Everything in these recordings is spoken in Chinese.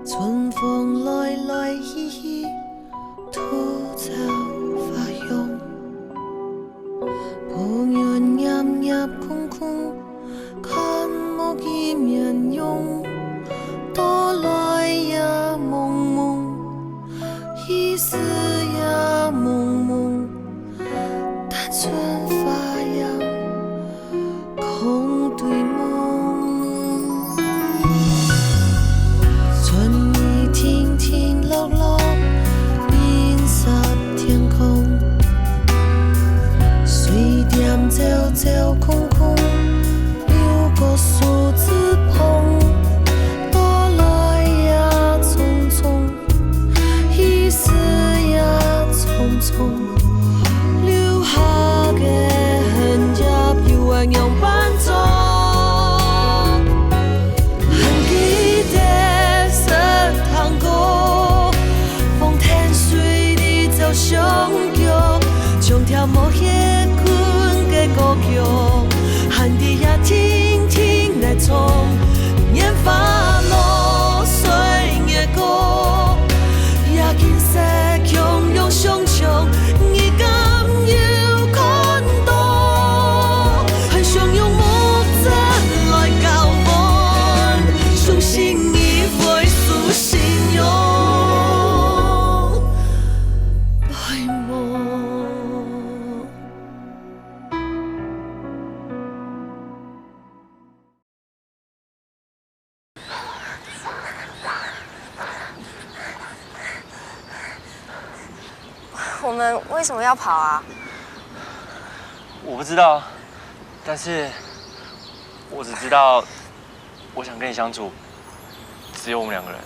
春风来来去去，土草发香。抱怨暗夜空空，看无见面容。多来也蒙蒙，一丝也蒙蒙。但春发扬，空对梦。春意停停落落，银色天空。水点走走空空，流过数字棚。多来也匆匆，一丝也匆匆。留下的痕迹，犹原样板做。还记得色糖果，风天水里走相叫，将条无歇困的故乡，喊你也听听来唱，烟花落水的歌，也金色强勇上唱，你敢有看到？很想用木子来交换，相信你会苏信用，白梦。我们为什么要跑啊？我不知道，但是我只知道，我想跟你相处，只有我们两个人。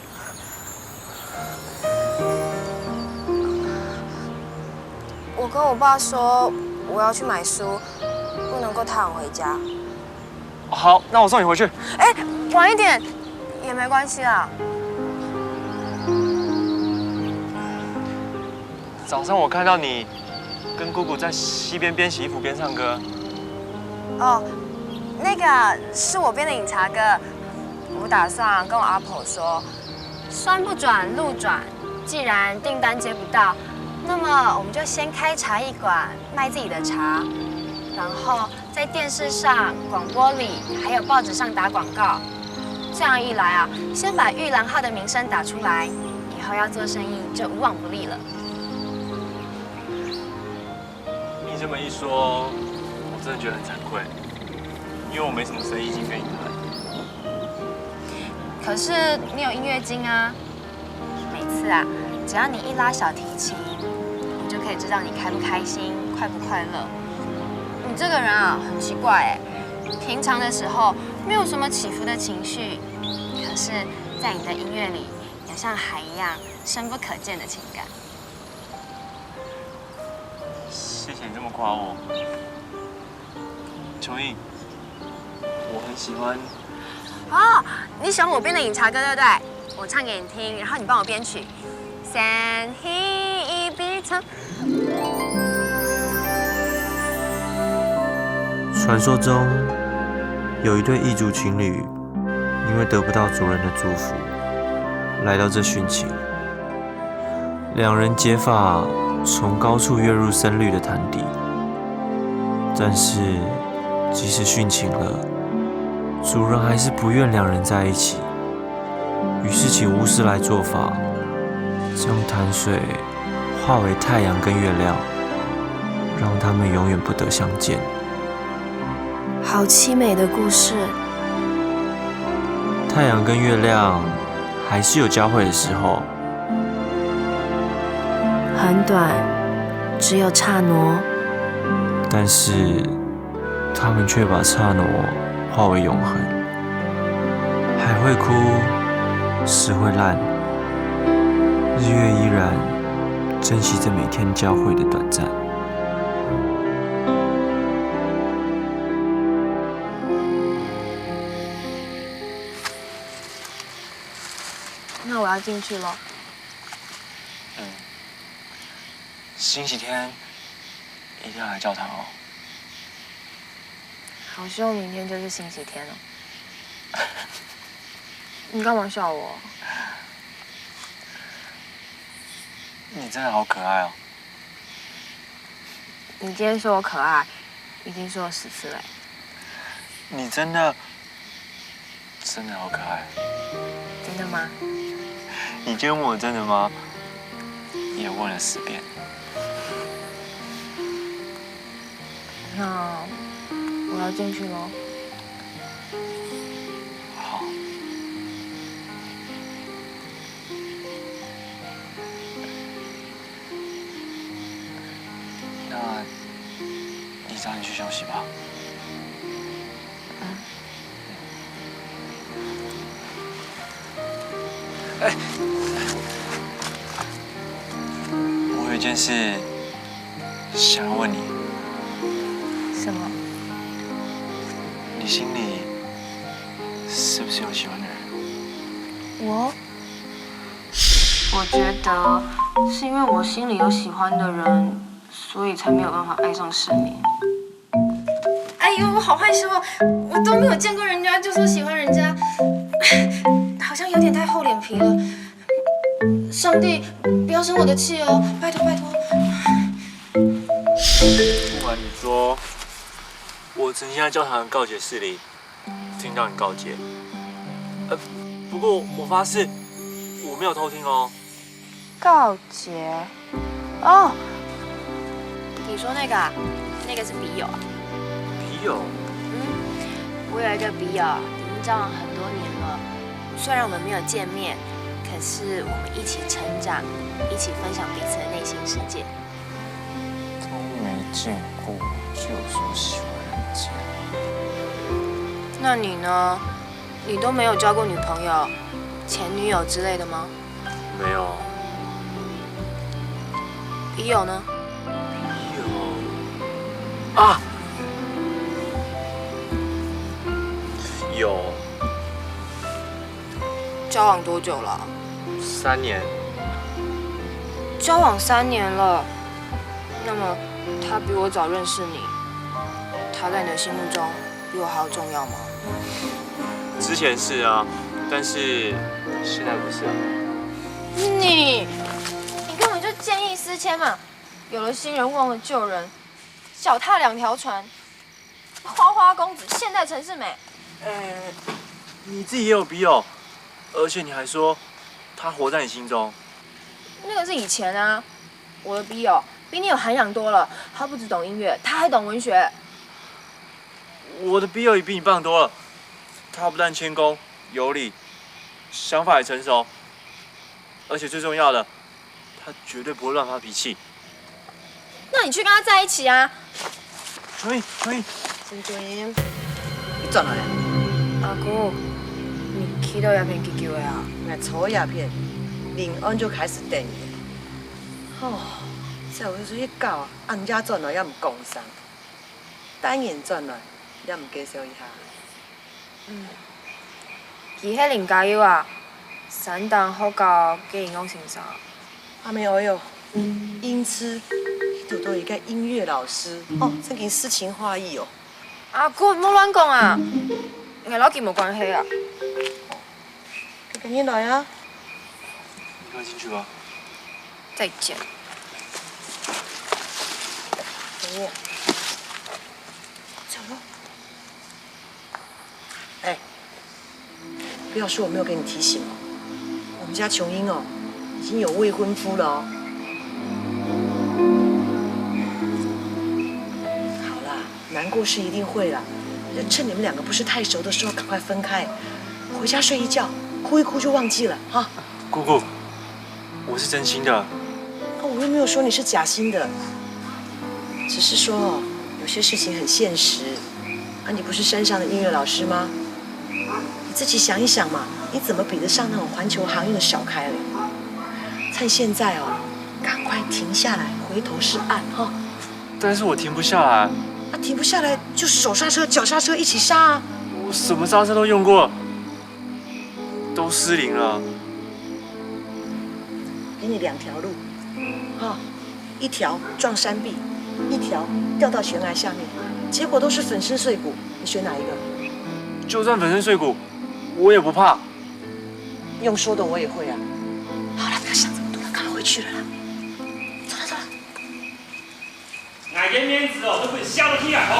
我跟我爸说我要去买书，不能够太晚回家。好，那我送你回去。哎，晚一点也没关系啦。早上我看到你跟姑姑在溪边边洗衣服边唱歌。哦，那个是我编的饮茶歌，我打算跟我阿婆说，山不转路转，既然订单接不到，那么我们就先开茶艺馆卖自己的茶，然后在电视上、广播里还有报纸上打广告。这样一来啊，先把玉兰号的名声打出来，以后要做生意就无往不利了。你这么一说，我真的觉得很惭愧，因为我没什么生意经跟你谈。可是你有音乐经啊，每次啊，只要你一拉小提琴，我就可以知道你开不开心、快不快乐。你这个人啊，很奇怪哎，平常的时候没有什么起伏的情绪，可是，在你的音乐里，有像海一样深不可见的情感。谢谢你这么夸我，琼英，我很喜欢。哦，你喜欢我编的饮茶歌对不对？我唱给你听，然后你帮我编曲。三喜一笔唱。传说中有一对异族情侣，因为得不到主人的祝福，来到这殉情。两人结发从高处跃入深绿的潭底，但是即使殉情了，主人还是不愿两人在一起，于是请巫师来做法，将潭水化为太阳跟月亮，让他们永远不得相见。好凄美的故事。太阳跟月亮还是有交汇的时候，很短，只有刹那，但是他们却把刹那化为永恒。海会枯，石会烂，日月依然珍惜着每天交汇的短暂。那我要进去了。星期天一定要来教堂哦。好希望明天就是星期天哦。你干嘛笑我？你真的好可爱哦！你今天说我可爱，已经说了10次了。你真的好可爱。真的吗？你今天问我真的吗？也问了10遍。那我要进去喽。好。那你早点去休息吧。哎，我有一件事想要问你，什么？你心里是不是有喜欢的人？我觉得是因为我心里有喜欢的人，所以才没有办法爱上是你。哎呦，我好害羞哦！我都没有见过人家就说喜欢人家，好像有点太厚脸皮了。上帝，不要生我的气哦，拜托拜托。不瞒你说，我曾经在教堂的告解室里听到你告解，不过我发誓我没有偷听哦。告解？哦，你说那个啊？那个是笔友啊？笔友？我有一个笔友，已经交往很多年了。虽然我们没有见面，可是我们一起成长，一起分享彼此的内心世界。都没见过就说喜欢人家？那你呢？你都没有交过女朋友、前女友之类的吗？没有。笔友呢？笔友啊，有交往多久了3年。交往3年了。那么他比我早认识你，他在你的心目中比我还要重要吗？之前是啊，但是现在不是啊。你根本就见异思迁嘛！有了新人忘了旧人，脚踏2条船，花花公子，现代陈世美。你自己也有笔友，而且你还说他活在你心中。那个是以前啊，我的笔友比你有涵养多了，他不只懂音乐，他还懂文学。我的笔友也比你棒多了，他不但谦恭有礼，想法也成熟，而且最重要的，他绝对不会乱发脾气。那你去跟他在一起啊！纯颖，陈俊英，你转来啊？阿姑，你起到鸦片去救的啊？买抽鸦片，领安就开始等伊。哦，再有去搞啊，人家转来也唔讲啥，单眼转来也唔介绍一下。伊迄林加油啊，山东福教给因讲成啥？还没有哟，音痴，迄都一个音乐老师哦，真给诗情画意哦。阿姑，莫乱讲啊，跟老吉没关系啊。就跟你来啊。你快进去吧。再见。等我。走了。哎，不要说我没有给你提醒哦。我们家琼英哦，已经有未婚夫了哦。好啦，难过是一定会啦，就趁你们2个不是太熟的时候赶快分开，回家睡一觉，哭一哭就忘记了哈。姑姑，我是真心的。我又没有说你是假心的，只是说哦，有些事情很现实。啊，你不是山上的音乐老师吗？你自己想一想嘛，你怎么比得上那种环球航运的小开嘞？趁现在哦，赶快停下来，回头是岸哈。但是我停不下来。啊，停不下来就手刹车、脚刹车一起刹啊！我什么刹车都用过，都失灵了。给你2条路，一条撞山壁，一条掉到悬崖下面，结果都是粉身碎骨，你选哪一个？就算粉身碎骨，我也不怕。用说的我也会啊。好了，不要想这么多了，赶快回去了啦。还给面子哦，都被吓得屁眼红。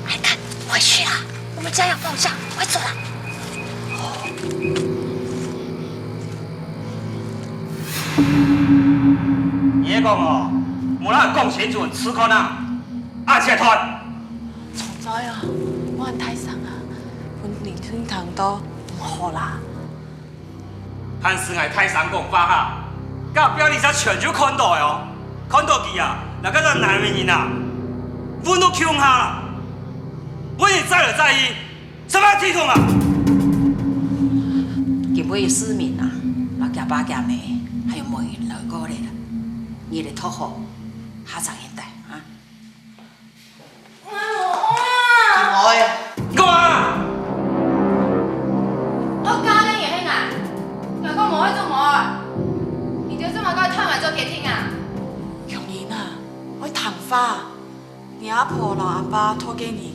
海看，回去啦！我们家要爆炸，快走啦！爷讲哦，无咱讲清楚，此可能阿切团。重灾啊！我很太伤啊，阮年轻糖都唔好啦。汉时爱泰山讲法哈，甲表弟才全就看到的哦，看到佢啊，那个咱南面人啊，阮都穷下啦，我也在了在意，什么体统啊？今尾市民啊，嘛加爸加妹，还有媒人来过来了，你的托付，下场现代啊？我呀，干嘛？我家咧嘢啊，又讲无去做无，你就这么个探来做给听啊？永言啊，我糖花，你阿婆老阿爸托给你，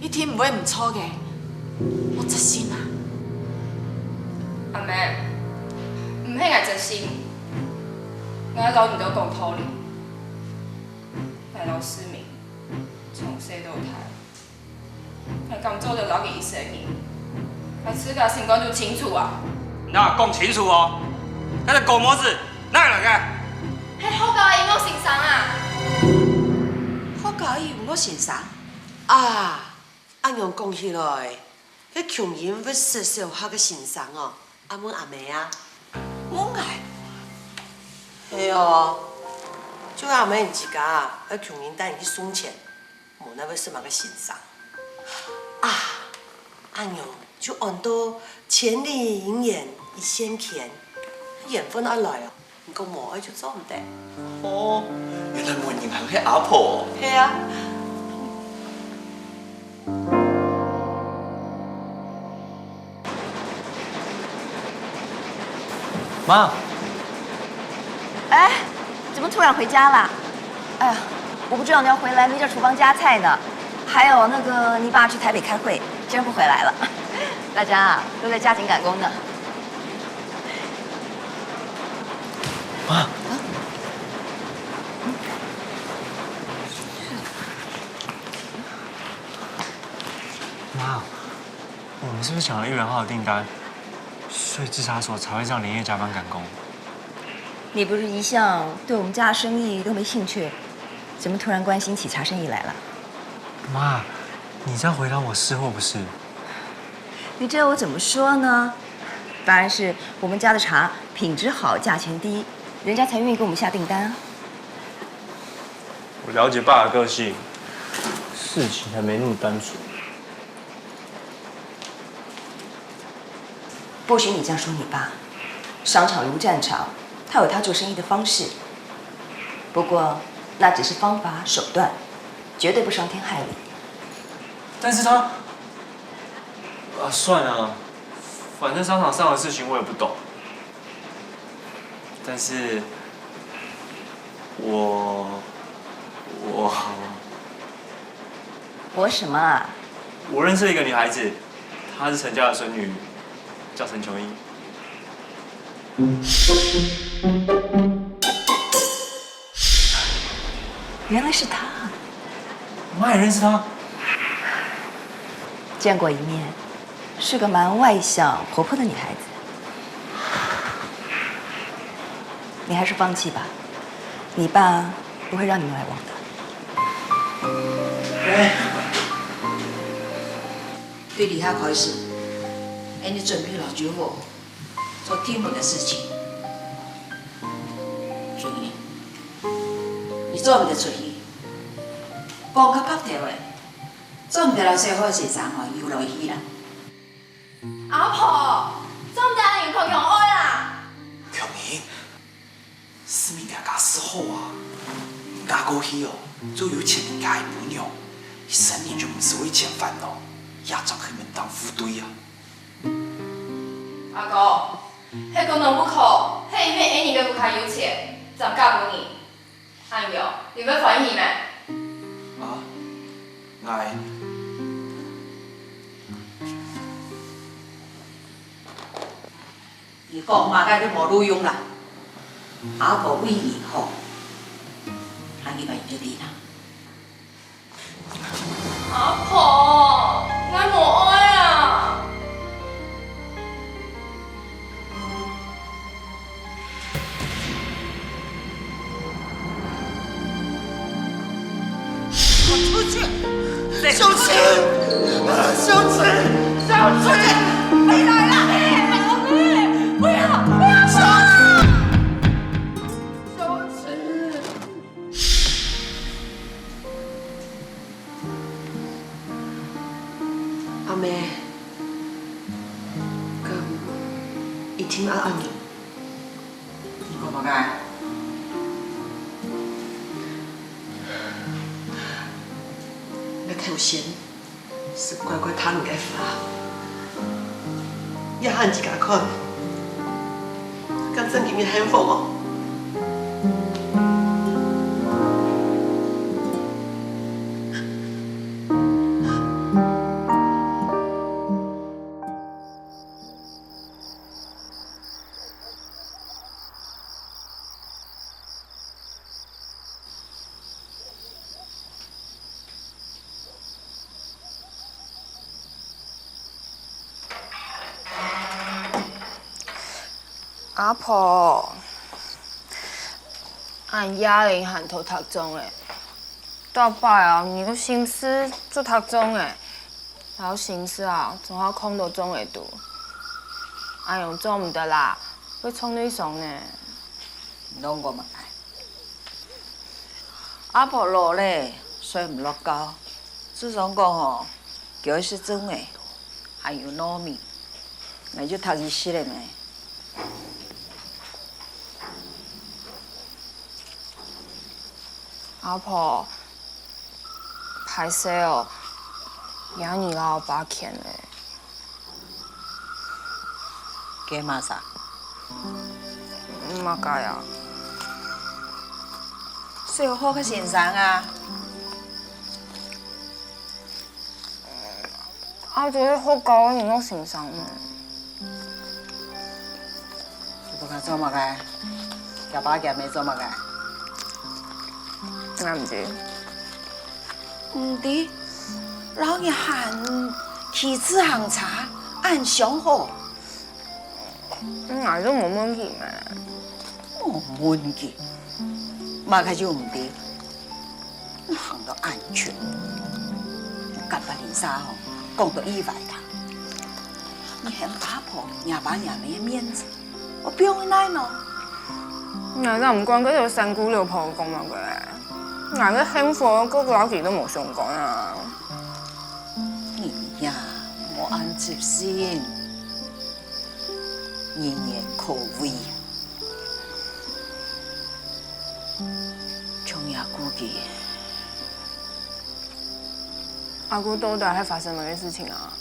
一天唔会唔错嘅，我真心啊。阿妹，唔系我真心，我老唔到讲道理，大老市民从细到大。我咁做就留给伊生意，我自家心肝就清楚啊！那讲清楚哦，那个狗模子哪来个？迄好教伊我先生啊！好教伊我先生啊，按样讲起来，迄穷人要说说下个先生哦，阿妹阿妹啊，我爱。系哦，就阿妹自家，迄穷人带你去送钱，无那要什么个先生。啊，按样就按到千里迎眼一线牵，缘分而来哦，唔讲无爱就做唔得。哦，原來門迎係阿婆。係啊。妈，哎，怎么突然回家啦？哎呀，我不知道你要回来，没叫厨房加菜呢。还有那个，你爸去台北开会，今儿不回来了，大家啊都在加紧赶工呢。妈，妈，我们是不是抢了1元号的订单，所以制茶所才会这样连夜加班赶工？你不是一向对我们家的生意都没兴趣，怎么突然关心起茶生意来了？妈，你在回答我是或不是？你这我怎么说呢？当然是我们家的茶品质好，价钱低，人家才愿意给我们下订单啊。我了解爸的个性，事情还没那么单纯。不许你这样说你爸，商场如战场，他有他做生意的方式。不过那只是方法手段，绝对不伤天害理。但是他，算了，反正商场上的事情我也不懂。但是我什么啊？我认识了一个女孩子，她是陈家的孙女，叫陈琼英。原来是他，妈也认识她。见过一面，是个蛮外向、活泼的女孩子。你还是放弃吧，你爸不会让你们来往的。对李海开始，哎，你准备了就我做天门的事情。所以，你做唔得出去，帮佢拍条嘞，做唔得了最好先生哦，要落去啦。阿婆，做唔得人窮用愛啦！強英，市民家家事好啊，唔加過去哦，做有錢人家的伴娘，一生年就唔是為錢煩惱，也將佢們當副對啊。阿哥，迄個農不考，迄因為你個不較有錢，怎嫁給你？哎呦，你要歡喜咩？啊，愛。你講嘛，該都冇路用啦。阿婆为你好，阿你把就对啦。阿婆，我无爱啊！出去！小青，小青，小青，回来了！阿妹，不要，不要！小青，小青。阿妹，咁一天阿你，我冇解。那头先是乖乖躺嘅发，一喊自家看，咁真入面幸福哦。阿婆，俺哑铃喊头读中诶，大摆啊，你个心思做读中诶，然后心思啊，从我空到中会读，俺用做唔得啦，会冲你上呢。拢我嘛爱。阿婆落咧，所以唔落高。自从讲吼，叫伊是种诶，还有糯米，那就读伊死咧咩？阿婆，歹势哦，爷你老爸欠嘞。加嘛啥？嘛该啊。最好较欣赏啊！啊，就是好高，你拢欣赏呢。不甲做嘛个？夹把夹没做嘛个？俺唔知。唔知，老爷喊起子行茶，按上好。俺都冇问题嘛。冇问题，嘛开就唔对，行到安全。甲别人啥吼，讲到意外他，你嫌阿婆伢爸伢妹的面子，我不用来喏。俺都唔关嗰條三姑六婆講乜嘅，俺嘅幸福嗰個老弟都冇相講啊。你呀，莫安接先，人言可畏。仲也估計阿姑到底係發生乜嘢事情啊？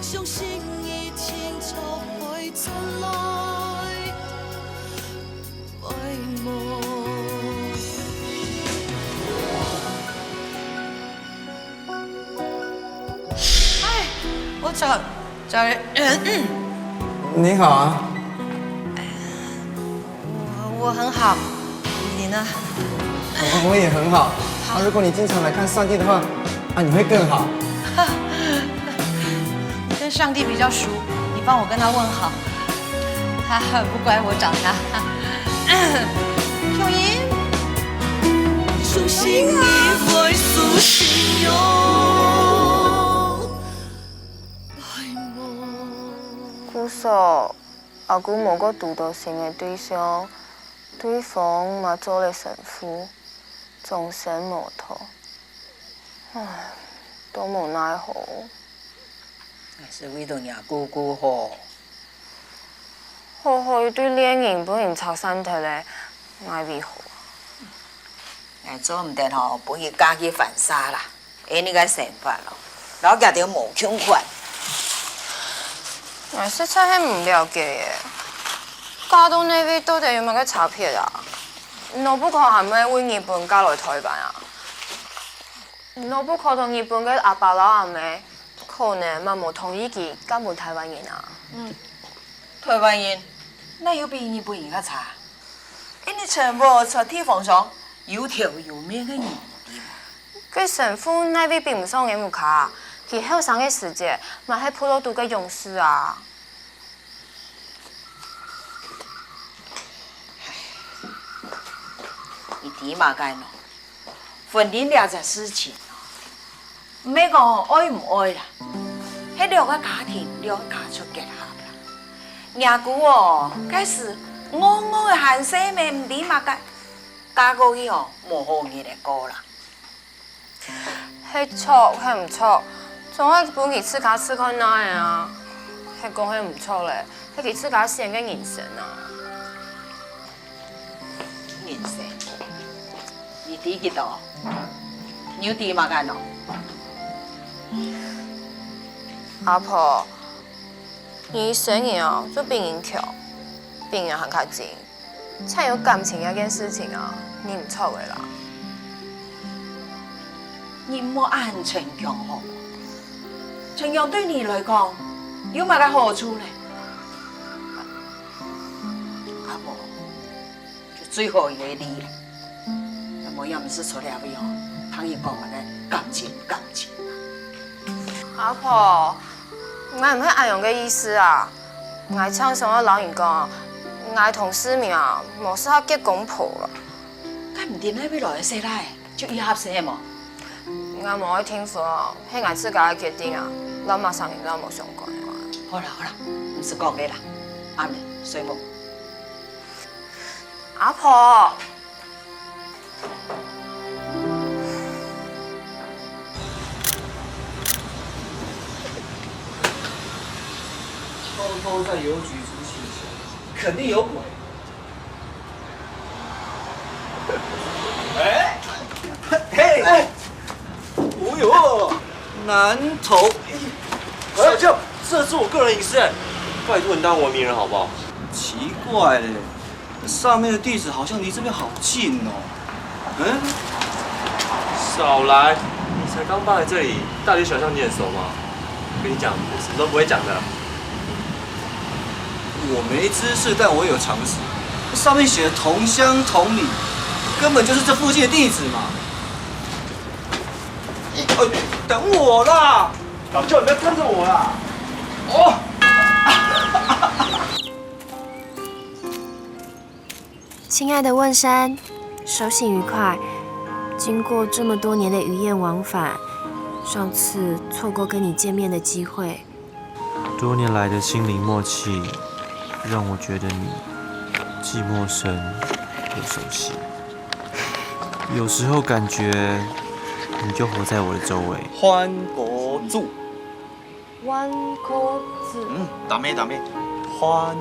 相信一天。找人。你好啊。我很好，你呢？我也很好。如果你经常来看上帝的话，你会更好。你跟上帝比较熟，你帮我跟他问好。他不怪我找他。秀英，相信你会苏醒哟。姑嫂，阿姑无个拄到心的对象，对方嘛做了神父，终身无托，唉，都无奈何。是为着伢姑姑好。好好伊对恋人本人操身体咧，爱为何？做唔得吼，不去家己犯傻啦，你个想法咯，老家条无穷款。我实在係唔了解嘅，嫁到呢邊到底有乜嘅差別啊？我不可係咪為日本嫁來台灣啊？我不可同日本嘅阿爸老阿妹，可能咪冇同意佢嫁回台灣人啊？台灣人，那有比日本人較差？你全部在地方上有條有面嘅人。佢神父那邊並唔上嘅木卡，佢後生嘅時節咪係普羅度嘅勇士啊！你點嘛該喏？婚姻兩件事情，唔係講愛唔愛啦，係兩個家庭兩個家族結合啦。伢姑哦，嗰時我嘅閒生命唔點嘛該，嫁過去哦冇好嘢嚟過啦。係錯係唔錯，仲係本佢自家思考哪樣啊？係講係唔錯咧，係佢自家寫嘅人生啊。人生，你睇幾多？你有啲嘛該喏？阿婆，你生日啊做病人橋，病人很較近，才有感情嗰件事情啊，你唔錯嘅啦。你唔好按逞強好，逞強對你來講有乜嘅好處咧？阿婆，就最後一個你啦，我又唔是出嚟為哦，聽伊講乜嘅感情。阿婆，我唔係阿勇嘅意思啊，我唱上我老人講，我同思明啊，冇適合結公婆啦。咁唔掂咧，俾來世來就以合適冇？我冇去聽課，係我自家嘅決定啊，老媽生人都冇相關嘅話。好啦，唔是講你啦，啱啦，水木。阿婆。偷偷在邮局出气球，肯定有鬼。哎，哦呦，南投，小舅，这是我个人隐私，拜托你当文明人好不好？奇怪嘞，上面的地址好像离这边好近哦。少来，你才刚搬来这里，大街小巷你很熟吗？跟你讲，我什么都不会讲的。我没知识，但我有常识。上面写的同乡同里，根本就是这附近的地址嘛。等我啦！老舅，你不要跟着我啦！哦。亲爱的问山，收信愉快。经过这么多年的鱼雁往返，上次错过跟你见面的机会，多年来的心灵默契，让我觉得你既陌生又熟悉。有时候感觉你就活在我的周围。欢国柱，灣國字。打咩？欢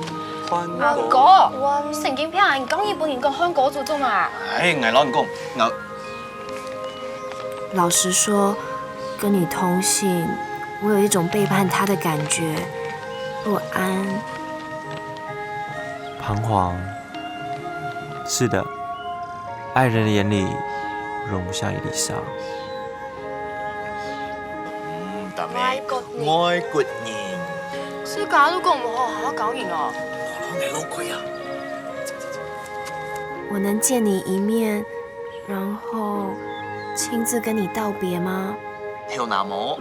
阿哥，成件片人講日本人講香港做啫嘛。哎，我老人講，我老实说，跟你通信，我有一种背叛他的感觉，不安、彷徨。是的，爱人的眼里容不下一粒沙。淡的爱国人。世界都讲唔好，好好搞人哦。你老鬼啊！我能见你一面，然后亲自跟你道别吗？跳那模，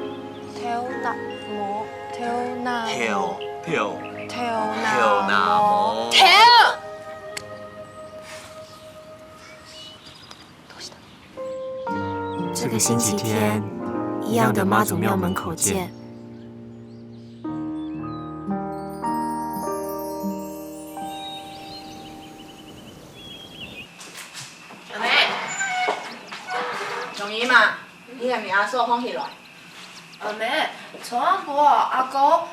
跳那模，跳那跳跳跳跳那模，跳。这个星期天，一样的妈祖庙门口见。阿妹，容易嘛？你个名阿嫂放起来。阿妹，从阿婆、阿哥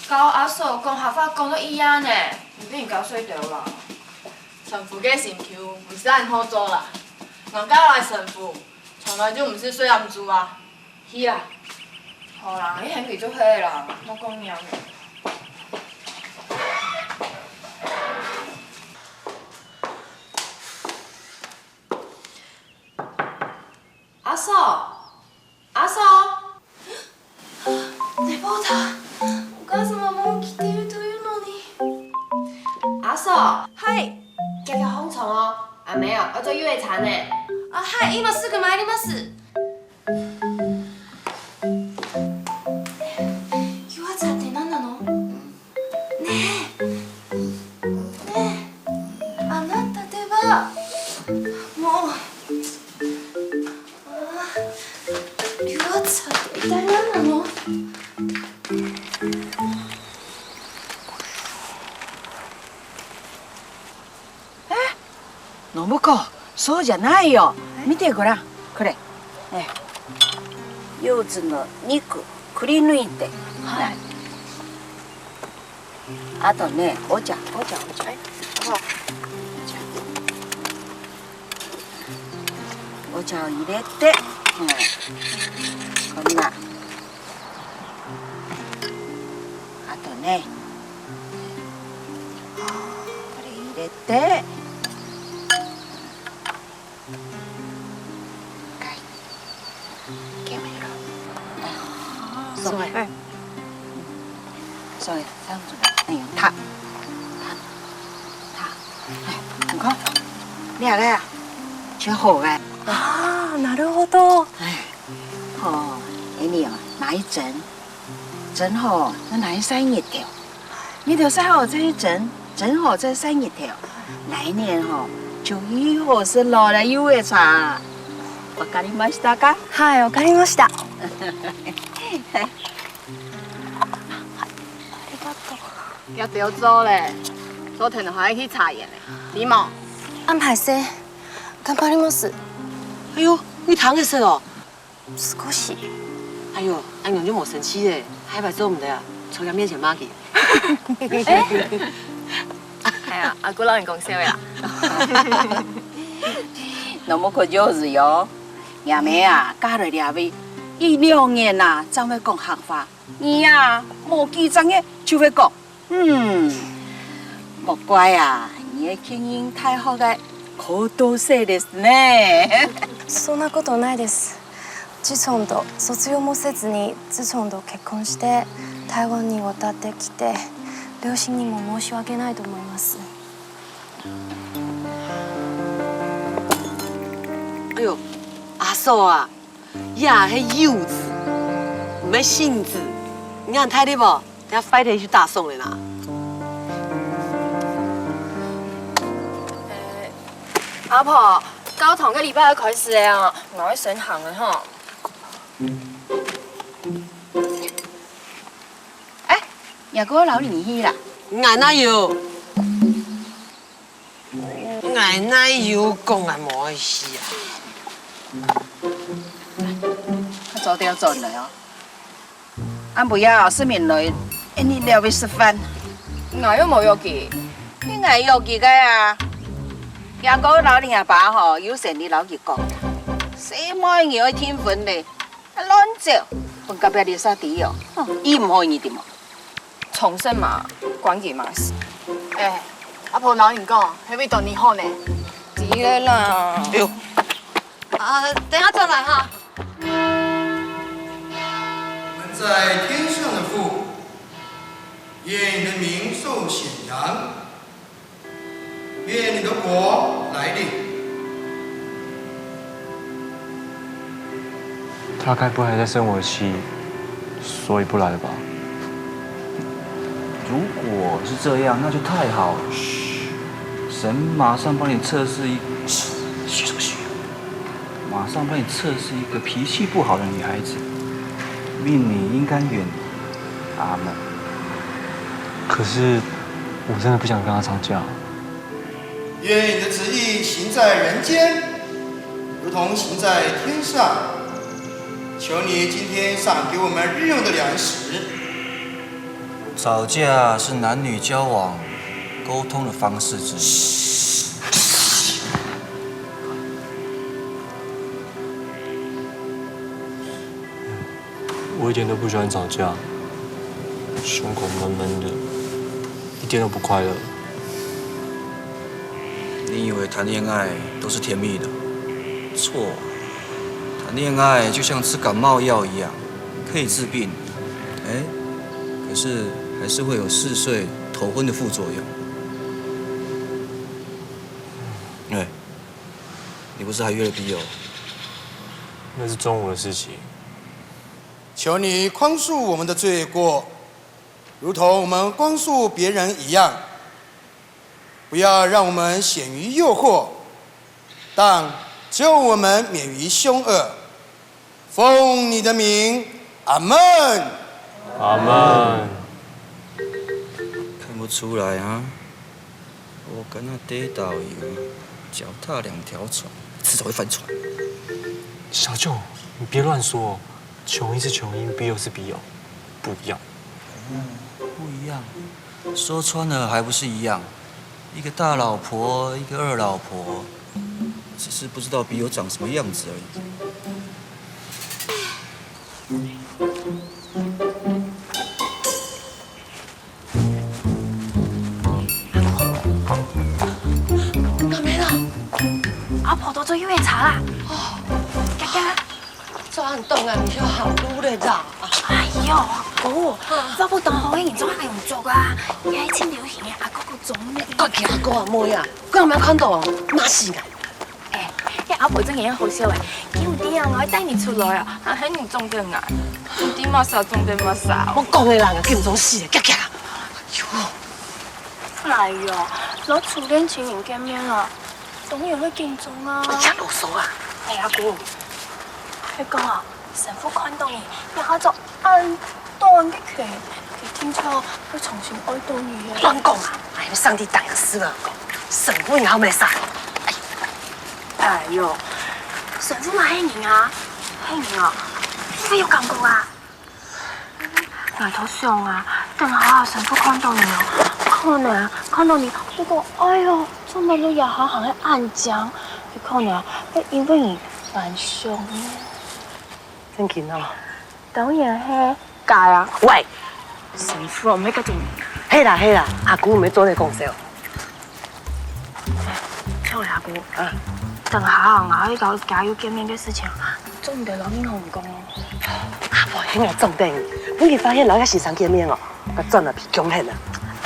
教阿嫂讲合法讲到一样呢，唔俾人搞衰掉啦。神父嘅神球唔是按好做啦，人家来神父从来就唔是睡暗住啊，去啦。好啦，你很期就黑啦，我讲你啊。阿嫂，阿嫂，レポーター、お母様もう来ているというのに。阿嫂，はい。叫红虫哦。啊没有，要做月茶呢。あ、はい、今すぐ参ります。月茶って何なの？ねえ、あなたではもう。月茶って一体何なの？信子、そうじゃないよ。見てごらん、これ。柚子の肉くり抜いて。はい。あとね、お茶。お茶を入れて、こんな。あとね、これ入れて。所以这样子的，塔，你看，两个呀，挺好的。ああ、なるほど。你拿一针，针好，再拿三一条，一条塞好再一针，针好再三一条，来年就以后是老了有的茶。わかりましたか？はい、わかりました。要得走嘞，昨天还去查验嘞，你冇？安排せ、頑張ります。哎呦，你糖的事哦。少し。哎呦，阿娘就冇生气嘞，还把做唔得啊，抽人面前骂佢。哎呀，阿姑老人讲笑呀。那么可就是哟，阿妹啊，嫁来两位，一2年呐，才会讲客话。你呀，冇几张嘅就会讲。莫怪啊，你的声音太好嘅，高度生ですね。そんなことないです。自从と卒業もせずに自从と結婚して台湾に渡ってきて、両親にも申し訳ないと思います。哎呦，阿嫂啊，呀，迄柚子，唔係杏子，你看睇啲無？等下快点去大送的啦。阿婆，教堂嘅禮拜一開始啊，我喺上行嘅嗬。也哥老年去啦。俺哪有？俺哪有講啊冇事啊？他早點做嚟哦。俺不要市民來，你兩位食飯。我又冇約記。你係約記嘅啊？也哥老年阿爸嗬，有成你老爺講，誰買嘢去天分咧？亂照，本隔壁你沙地哦，伊唔可以點啊？重生嘛，關佢嘛事。哎，阿婆老人講，係為對你好呢。知嘅啦。哎呦，等下再來哈。在愿你的名受显扬，愿你的国来临。他该不会还在生我的气，所以不来了吧？如果是这样，那就太好了。神马上帮你测试马上帮你测试一个脾气不好的女孩子，命你应该远离。阿门。可是我真的不想跟他吵架。愿你的旨意行在人间，如同行在天上。求你今天赏给我们日用的粮食。吵架是男女交往沟通的方式之一。我一点都不喜欢吵架，胸口闷闷的，一点都不快乐。你以为谈恋爱都是甜蜜的？错，谈恋爱就像吃感冒药一样，可以治病，可是还是会有嗜睡、头昏的副作用。你不是还约了笔友？那是中午的事情。求你宽恕我们的罪过，如同我们宽恕别人一样。不要让我们陷于诱惑，但救我们免于凶恶。奉你的名，阿门。阿门。看不出来啊，我跟那跌倒一样，脚踏两条船，迟早会翻船。小舅，你别乱说，琼英是琼英，笔友是笔友，不一样。不一样，说穿了还不是一样。一个大老婆，一个二老婆，只是不知道笔友长什么样子而已。干咩啦？阿婆都做月茶啦。哦，佳佳，转动啊，你就好撸了啦。哎呦，阿姑，我不当好应怎还用做啊？而家真流行的阿姑个种呢。个阿哥啊，妹啊，我有没有看到啊？妈死啦！哎，那阿婆真也好笑哎，有啲啊，我带你出来啊，还很你中的眼，有啲马啥中的马啥。我讲的人啊，叫唔中死的，佳佳。哎呦，攞初恋情人见面啦，总有会紧张啊。你真啰嗦啊！哎，阿姑，你讲啊，神父看到你，然後就按斷的拳，佢聽錯，會重新愛到你啊！乱講啊！哎，你上帝擋人死了，神父以後沒殺。哎呦，神父咪係人啊，係人啊，你有感覺啊？我都想啊，等下神父看到你哦，看到你，如果哎呦，做乜都日下行喺暗講，佢可能會因為你犯傷呢。真見啊！當然係假啊！喂，神父唔係嗰種。係啦，阿姑唔係做你講笑。聽我阿姑，等下我喺度假要見面嘅事情，總唔得攞面同講。阿婆，聽我重點，你哋發現老家時常見面哦，我賺了皮窮狠啊！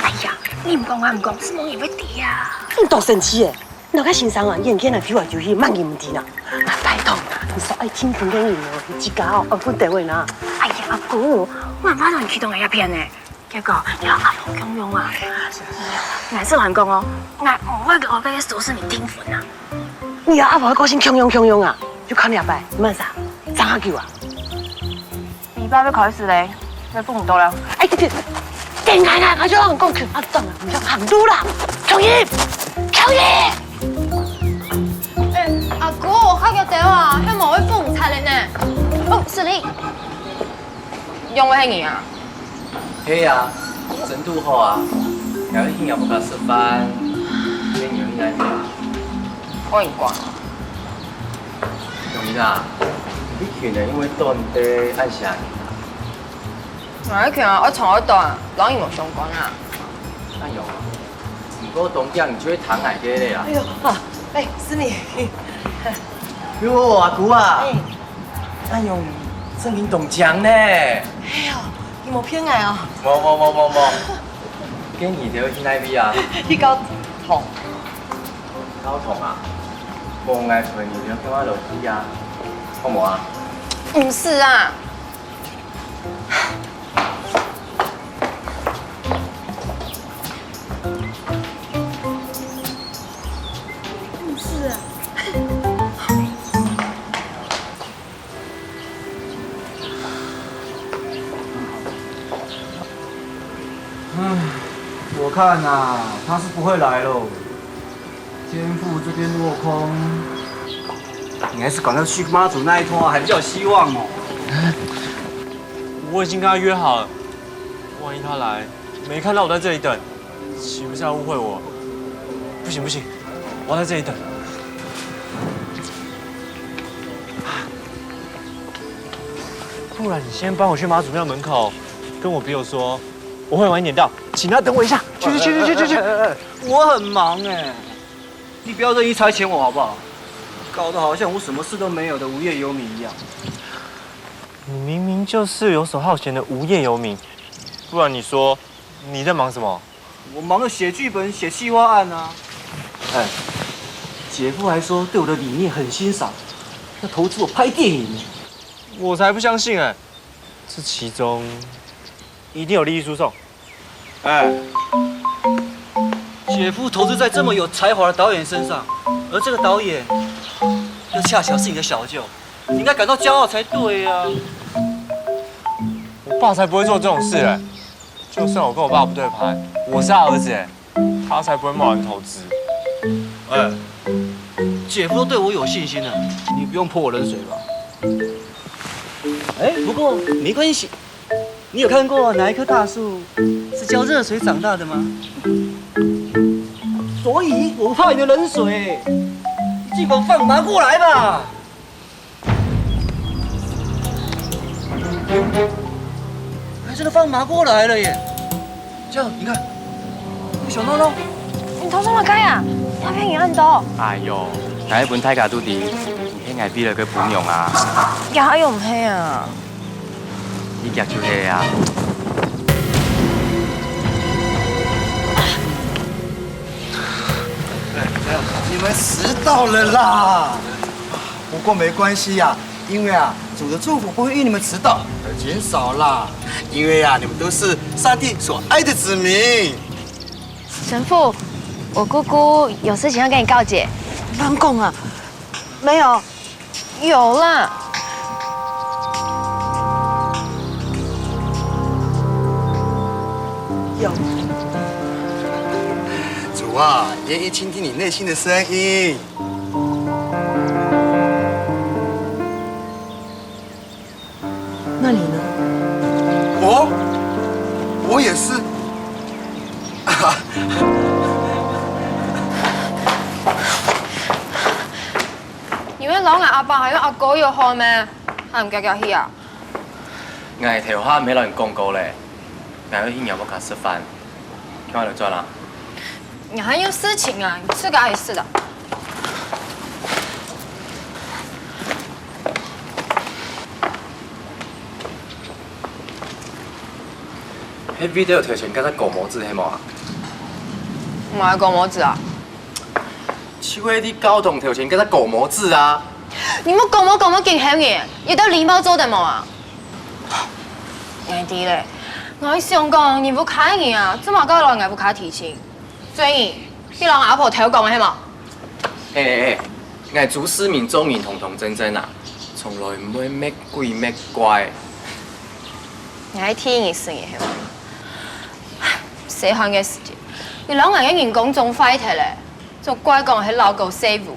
哎呀，你唔講我唔講，是冇人會知啊！你多生氣誒！老家先生啊，眼見啊，譬如話就去萬人唔知啦。啊，拜託，你說愛聽聽嘅人哦，你自家哦，安分地位啦。哎呀，阿姑，我唔怕同人啟動係一片嘅，結果有阿婆強用啊！我是亂講哦，我嘅手是你聽分啊！你有阿婆嘅個性強用啊，就看你阿伯，乜啥？張下叫啊！禮拜要開始咧，你付唔到啦。哎，點解我就讓人講佢阿當啊，唔想行路啦，喬爺。阿姑，黑嘅屌啊，希望會付唔齊你呢。哦，是你。用我係你啊？嘿呀，整度好啊，有一天要不要吃飯？今天有應該咩？我唔關。容易啦，你拳啊，因為當地按下。我一拳啊，我從一度啊，攞完冇相關啊。哎呦，唔過當家你就會躺矮啲咧啦。哎呦啊，哎，是你。喲，阿姑啊。哎呦，證明懂講呢。哎呦，你冇騙我啊？冇，建议就去哪边啊？去高痛。高痛啊？无爱陪你就跟我落去啊，好无啊？唔是啊。不是啊。我看呐、他是不会来喽。肩腹这边落空，你还是赶快去妈祖那一拖，还比较有希望哦。我已经跟他约好了，万一他来没看到我在这里等，岂不是要误会我？不行不行，我要在这里等。不然你先帮我去妈祖庙门口，跟我笔友说我会晚一点到，请他等我一下。去！我很忙哎，你不要任意差遣我好不好？搞得好像我什么事都没有的无业游民一样。你明明就是游手好闲的无业游民，不然你说你在忙什么？我忙着写剧本、写企划案啊。哎，姐夫还说对我的理念很欣赏，要投资我拍电影。我才不相信哎，这其中一定有利益输送。哎，姐夫投资在这么有才华的导演身上，而这个导演又恰巧是你的小舅，你应该感到骄傲才对啊。我爸才不会做这种事哎！就算我跟我爸不对盘，我是他儿子哎，他才不会贸然投资。哎，姐夫都对我有信心了，你不用泼我冷水吧？哎，不过没关系，你有看过哪一棵大树是浇热水长大的吗？所以我不怕你的冷水，你尽管放马过来吧。还真的放马过来了耶！这样你看，小闹闹，你头上了开啊？要骗你按到？哎呦，哪一本太假都伫，你迄爱比了个本用啊！假又唔黑啊？你夹就黑啊！你们迟到了啦！不过没关系呀、因为啊，主的祝福不会因为你们迟到而减少啦。因为啊，你们都是上帝所爱的子民。神父，我姑姑有事情要跟你告解。乱讲啊！没有，有啦。有。主啊，愿意倾听你内心的声音。那你呢？我也是。你们老阿爸係阿哥要看咩？還唔夾夾去啊？我條蝦沒人講過咧，我要去要不卡吃飯，看我就轉啦。你還有事情啊？你自個也是的。迄 video 條線跟得狗模字係冇啊？唔係個模子啊？超嗰啲交通條線跟得狗模字啊！你冇講冇勁響嘅，要得禮貌做得冇啊？愛啲咧，我想講你不開你啊，怎麼搞到我不開提親？所以你讓阿婆聽講嘅係冇？我主思明周明同同真真啊，從來唔會咩鬼咩怪。我喺聽你事嘅係冇？細漢嘅時節，你兩個人員工仲 fight 咧，仲怪講係老狗師傅。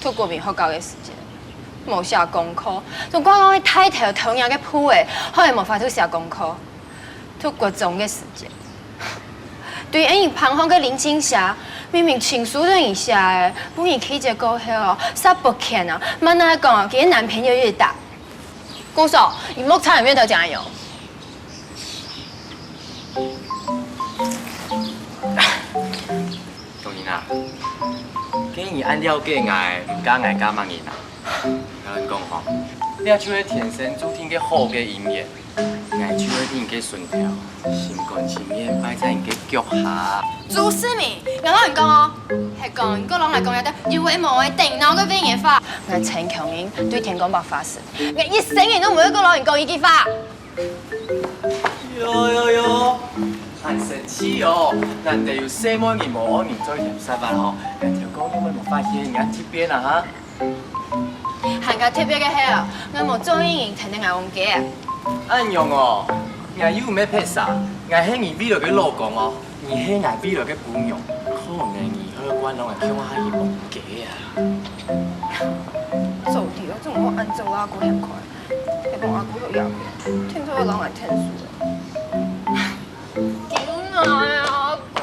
到嗰邊學教嘅時節，冇寫功課，仲怪講喺太頭同樣嘅鋪誒，可能冇法度寫功課。到國中嘅時節，對人旁向嘅林青霞，明明情書都已寫誒，不然企隻過後哦，殺不見啊，慢慢講，佢男朋友越大。姑嫂，你木餐有冇得醬油？當然啦，竟然按了解愛，唔加愛加乜嘢啊？有人講吼，你係就係天生注定嘅好嘅姻緣，眼珠一定给顺条，心甘情愿摆在给脚下。朱思明，我老人讲哦，係講個人來講有得要為無為定鬧個邊嘢法。我陳強英對天公伯發誓，我一世人都唔會個老人講呢句話。喲，很神奇哦！人哋要寫滿年無安年再入沙發嗬，人條講點解冇發現眼貼邊啊嚇？行個貼邊嘅係啊，我冇中意人睇到眼紅嘅。按用哦，我有咩拍啥？我係你為了個老公哦，你係我為了個姑娘，可能你去關攏係叫我係紅嘅啊。做啲咯，仲我按做阿姑兩塊，你幫阿姑都有嘅，聽說佢講係聽書嘅。點解啊，阿姑？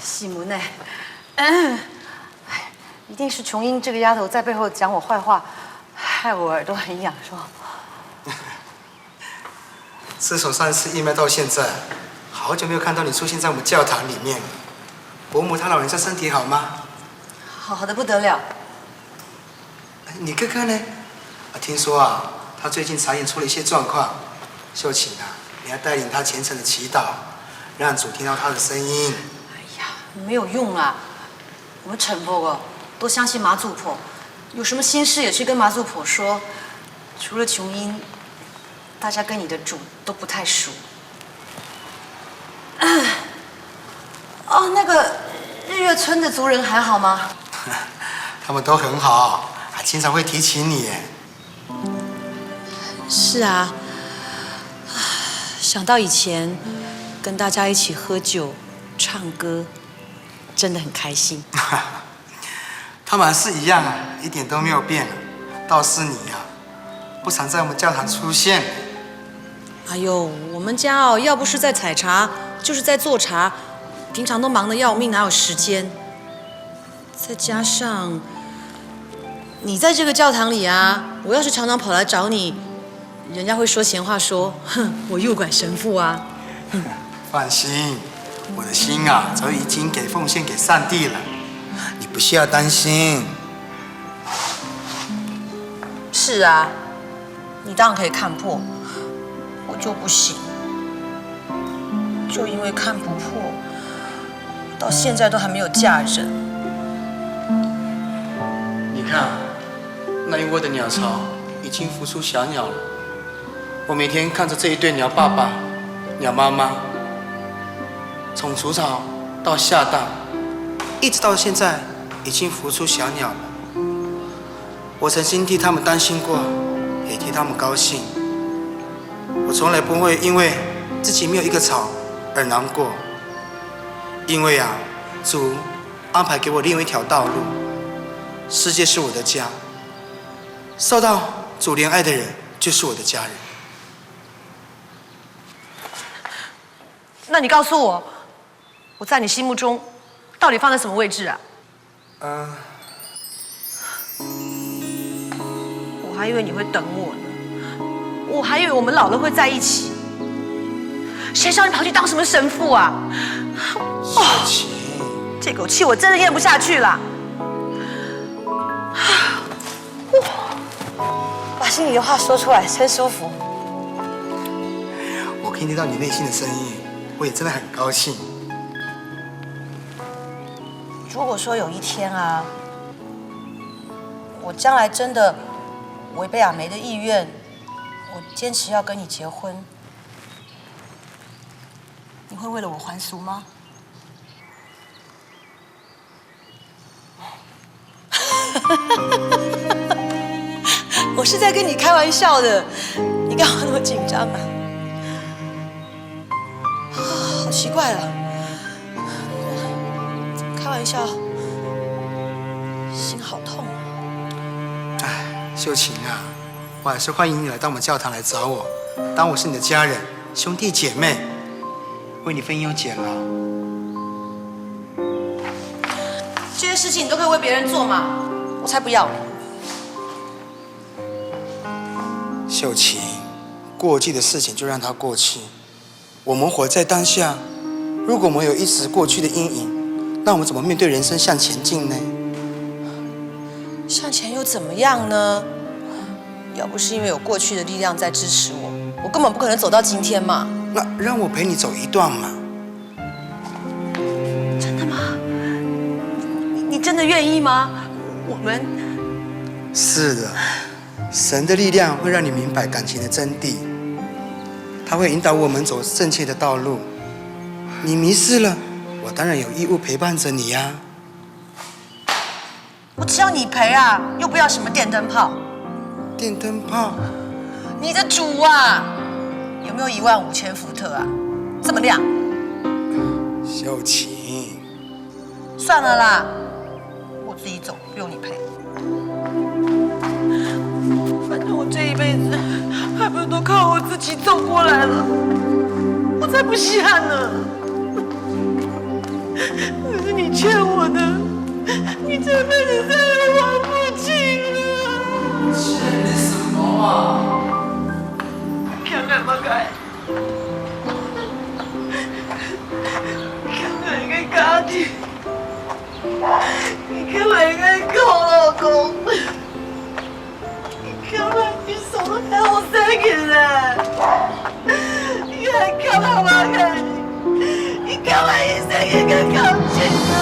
喜门呢？一定是琼英这个丫头在背后讲我坏话，害我耳朵很痒，是吧？自从上次义卖到现在，好久没有看到你出现在我们教堂里面。伯母她老人家身体好吗？好的不得了。你哥哥呢？听说啊，他最近肠炎出了一些状况。秀琴啊，你要带领他虔诚的祈祷，让主听到他的声音。没有用啊，我们陈婆婆都相信妈祖婆，有什么心事也去跟妈祖婆说。除了琼英，大家跟你的主都不太熟。哦，那个日月村的族人还好吗？他们都很好，还经常会提起你。是啊，想到以前跟大家一起喝酒、唱歌，真的很开心。他们还是一样啊，一点都没有变。倒是你呀，不常在我们教堂出现。哎呦，我们家哦，要不是在采茶，就是在做茶，平常都忙得要命，哪有时间？再加上你在这个教堂里啊，我要是常常跑来找你，人家会说闲话说，哼，我诱拐神父啊。放心，我的心啊，早已经奉献给上帝了，你不需要担心。是啊，你当然可以看破，我就不行。就因为看不破，到现在都还没有嫁人。你看，那一窝的鸟巢已经孵出小鸟了。我每天看着这一对鸟爸爸、鸟妈妈，从筑巢到下蛋，一直到现在，已经孵出小鸟了。我曾经替他们担心过，也替他们高兴。我从来不会因为自己没有一个巢而难过，因为啊，主安排给我另外一条道路。世界是我的家，受到主怜爱的人就是我的家人。那你告诉我，我在你心目中到底放在什么位置啊？我还以为你会等我呢，我还以为我们老了会在一起。谁叫你跑去当什么神父啊？秀琴，这口气我真的咽不下去了。把心里的话说出来，真舒服。我可以听到你内心的声音，我也真的很高兴。如果说有一天啊，我将来真的违背阿梅的意愿，我坚持要跟你结婚，你会为了我还俗吗？我是在跟你开玩笑的，你干嘛那么紧张啊？好奇怪了，开玩笑，心好痛啊！秀琴啊，我还是欢迎你来到我们教堂来找我，当我是你的家人、兄弟姐妹，为你分忧解劳。这些事情你都可以为别人做嘛，我才不要。秀琴，过去的事情就让它过去。我们活在当下，如果我们有一直过去的阴影，那我们怎么面对人生向前进呢？向前又怎么样呢？要不是因为有过去的力量在支持我，我根本不可能走到今天嘛。那让我陪你走一段嘛。真的吗？你真的愿意吗？我们是的，神的力量会让你明白感情的真谛，它会引导我们走正确的道路。你迷失了，我当然有义务陪伴着你呀。我只要你陪啊，又不要什么电灯泡。电灯泡？你的主啊，有没有15000伏特啊？这么亮？秀琴，算了啦，我自己走，不用你陪。反正我这一辈子还不是都靠我自己走过来了，我才不稀罕呢。可是你欠我的，你这辈子再也还不清了。欠你什么啊？看看吧，看，看看一个家庭，你看看一个好老公，你看看你手都开好3个了，你还看看吧，看，你看看你3个感情啊！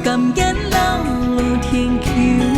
感恩老天桥。